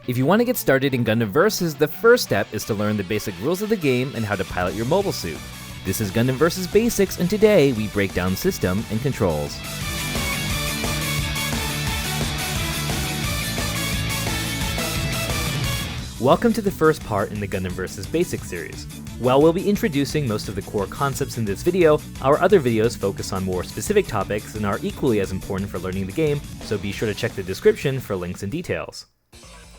If you want to get started in Gundam Versus, the first step is to learn the basic rules of the game and how to pilot your mobile suit. This is Gundam Versus Basics, and today we break down system and controls. Welcome to the first part in the Gundam Versus Basics series. While we'll be introducing most of the core concepts in this video, our other videos focus on more specific topics and are equally as important for learning the game, so be sure to check the description for links and details.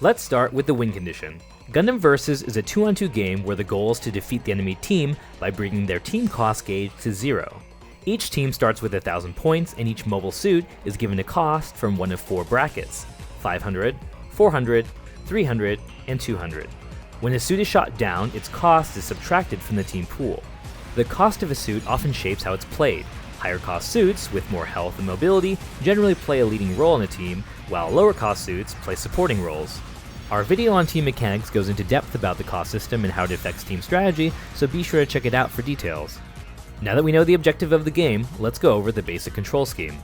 Let's start with the win condition. Gundam Versus is a 2-on-2 game where the goal is to defeat the enemy team by bringing their team cost gauge to 0. Each team starts with 1,000 points, and each mobile suit is given a cost from one of 4 brackets: 500, 400, 300, and 200. When a suit is shot down, its cost is subtracted from the team pool. The cost of a suit often shapes how it's played. Higher cost suits, with more health and mobility, generally play a leading role in a team, while lower cost suits play supporting roles. Our video on team mechanics goes into depth about the cost system and how it affects team strategy, so be sure to check it out for details. Now that we know the objective of the game, let's go over the basic control scheme.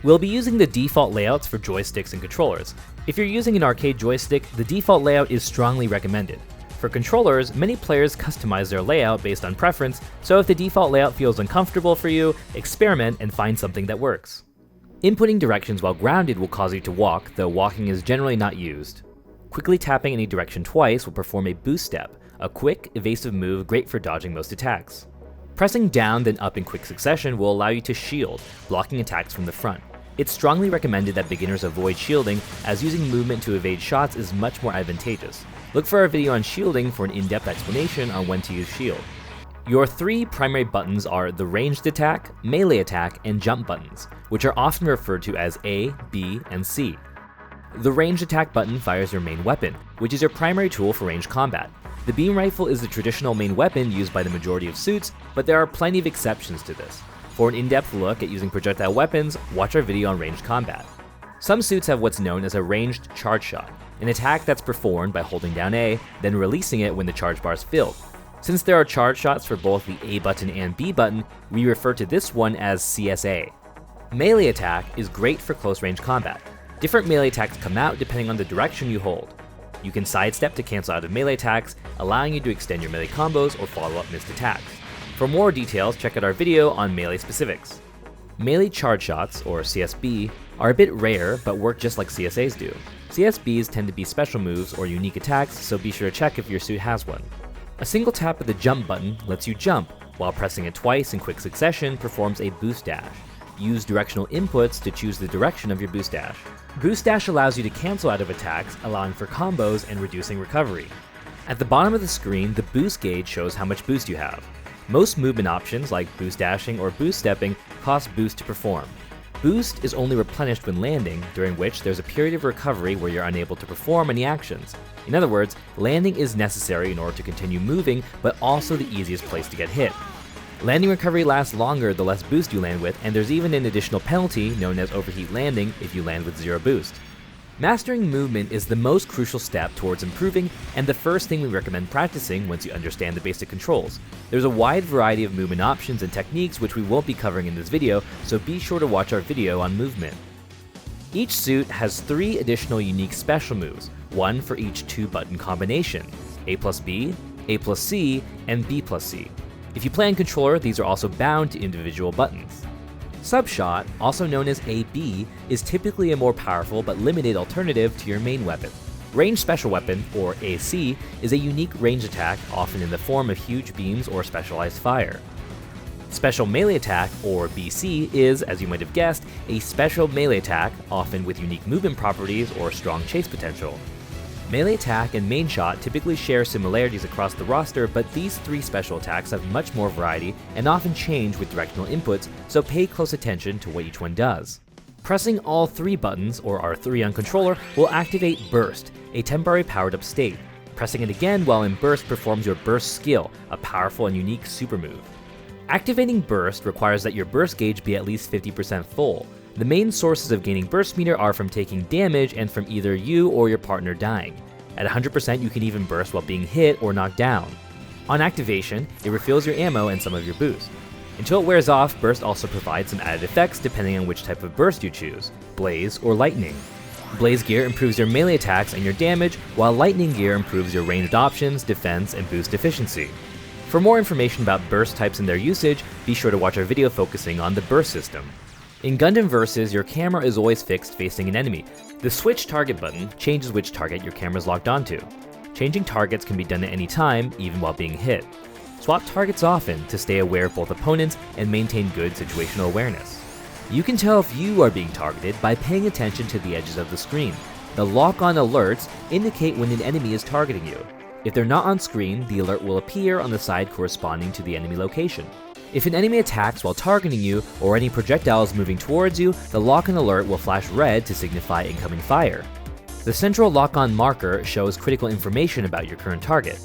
We'll be using the default layouts for joysticks and controllers. If you're using an arcade joystick, the default layout is strongly recommended. For controllers, many players customize their layout based on preference, so if the default layout feels uncomfortable for you, experiment and find something that works. Inputting directions while grounded will cause you to walk, though walking is generally not used. Quickly tapping any direction twice will perform a boost step, a quick, evasive move great for dodging most attacks. Pressing down then up in quick succession will allow you to shield, blocking attacks from the front. It's strongly recommended that beginners avoid shielding, as using movement to evade shots is much more advantageous. Look for our video on shielding for an in-depth explanation on when to use shield. Your 3 primary buttons are the ranged attack, melee attack, and jump buttons, which are often referred to as A, B, and C. The ranged attack button fires your main weapon, which is your primary tool for ranged combat. The beam rifle is the traditional main weapon used by the majority of suits, but there are plenty of exceptions to this. For an in-depth look at using projectile weapons, watch our video on ranged combat. Some suits have what's known as a ranged charge shot, an attack that's performed by holding down A, then releasing it when the charge bar is filled. Since there are charge shots for both the A button and B button, we refer to this one as CSA. Melee attack is great for close range combat. Different melee attacks come out depending on the direction you hold. You can sidestep to cancel out of melee attacks, allowing you to extend your melee combos or follow up missed attacks. For more details, check out our video on melee specifics. Melee charge shots, or CSB, are a bit rare but work just like CSAs do. CSBs tend to be special moves or unique attacks, so be sure to check if your suit has one. A single tap of the jump button lets you jump, while pressing it twice in quick succession performs a boost dash. Use directional inputs to choose the direction of your boost dash. Boost dash allows you to cancel out of attacks, allowing for combos and reducing recovery. At the bottom of the screen, the boost gauge shows how much boost you have. Most movement options like boost dashing or boost stepping cost boost to perform. Boost is only replenished when landing, during which there's a period of recovery where you're unable to perform any actions. In other words, landing is necessary in order to continue moving, but also the easiest place to get hit. Landing recovery lasts longer the less boost you land with, and there's even an additional penalty known as overheat landing if you land with 0 boost. Mastering movement is the most crucial step towards improving, and the first thing we recommend practicing once you understand the basic controls. There's a wide variety of movement options and techniques which we won't be covering in this video, so be sure to watch our video on movement. Each suit has 3 additional unique special moves, one for each 2-button combination: A plus B, A plus C, and B plus C. If you play on controller, these are also bound to individual buttons. Subshot, also known as AB, is typically a more powerful but limited alternative to your main weapon. Ranged Special Weapon, or AC, is a unique range attack, often in the form of huge beams or specialized fire. Special Melee Attack, or BC, is, as you might have guessed, a special melee attack, often with unique movement properties or strong chase potential. Melee Attack and Main Shot typically share similarities across the roster, but these 3 special attacks have much more variety and often change with directional inputs, so pay close attention to what each one does. Pressing all 3 buttons, or R3 on controller, will activate Burst, a temporary powered-up state. Pressing it again while in Burst performs your Burst skill, a powerful and unique super move. Activating Burst requires that your burst gauge be at least 50% full. The main sources of gaining burst meter are from taking damage and from either you or your partner dying. At 100% you can even burst while being hit or knocked down. On activation, it refills your ammo and some of your boost. Until it wears off, burst also provides some added effects depending on which type of burst you choose, blaze or lightning. Blaze Gear improves your melee attacks and your damage, while Lightning Gear improves your ranged options, defense, and boost efficiency. For more information about burst types and their usage, be sure to watch our video focusing on the burst system. In Gundam Versus, your camera is always fixed facing an enemy. The Switch Target button changes which target your camera is locked onto. Changing targets can be done at any time, even while being hit. Swap targets often to stay aware of both opponents and maintain good situational awareness. You can tell if you are being targeted by paying attention to the edges of the screen. The lock-on alerts indicate when an enemy is targeting you. If they're not on screen, the alert will appear on the side corresponding to the enemy location. If an enemy attacks while targeting you, or any projectile is moving towards you, the lock-on alert will flash red to signify incoming fire. The central lock-on marker shows critical information about your current target.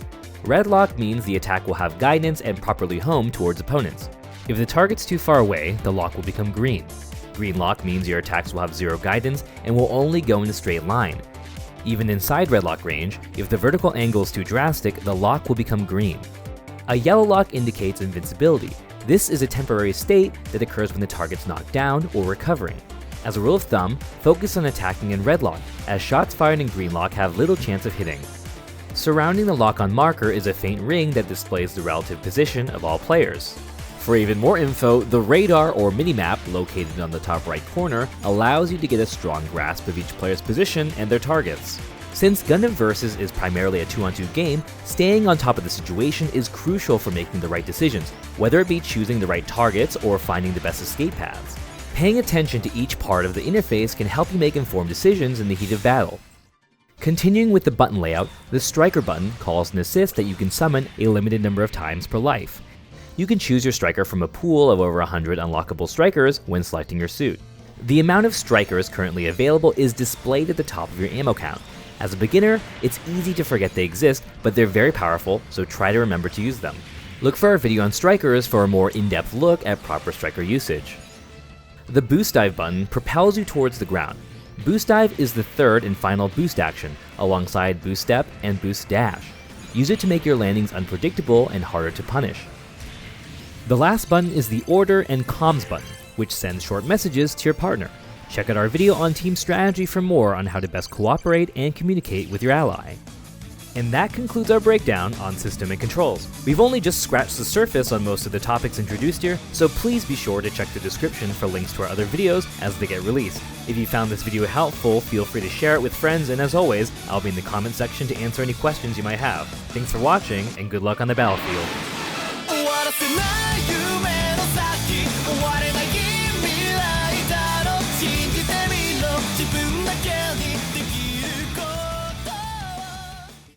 Red lock means the attack will have guidance and properly home towards opponents. If the target's too far away, the lock will become green. Green lock means your attacks will have zero guidance and will only go in a straight line. Even inside red lock range, if the vertical angle is too drastic, the lock will become green. A yellow lock indicates invincibility. This is a temporary state that occurs when the target's knocked down or recovering. As a rule of thumb, focus on attacking in red lock, as shots fired in green lock have little chance of hitting. Surrounding the lock-on marker is a faint ring that displays the relative position of all players. For even more info, the radar or minimap located on the top right corner allows you to get a strong grasp of each player's position and their targets. Since Gundam Versus is primarily a 2-on-2 game, staying on top of the situation is crucial for making the right decisions, whether it be choosing the right targets or finding the best escape paths. Paying attention to each part of the interface can help you make informed decisions in the heat of battle. Continuing with the button layout, the striker button calls an assist that you can summon a limited number of times per life. You can choose your striker from a pool of over 100 unlockable strikers when selecting your suit. The amount of strikers currently available is displayed at the top of your ammo count. As a beginner, it's easy to forget they exist, but they're very powerful, so try to remember to use them. Look for our video on strikers for a more in-depth look at proper striker usage. The Boost Dive button propels you towards the ground. Boost Dive is the third and final boost action, alongside Boost Step and Boost Dash. Use it to make your landings unpredictable and harder to punish. The last button is the Order and Comms button, which sends short messages to your partner. Check out our video on team strategy for more on how to best cooperate and communicate with your ally. And that concludes our breakdown on system and controls. We've only just scratched the surface on most of the topics introduced here, so please be sure to check the description for links to our other videos as they get released. If you found this video helpful, feel free to share it with friends, and as always, I'll be in the comment section to answer any questions you might have. Thanks for watching, and good luck on the battlefield.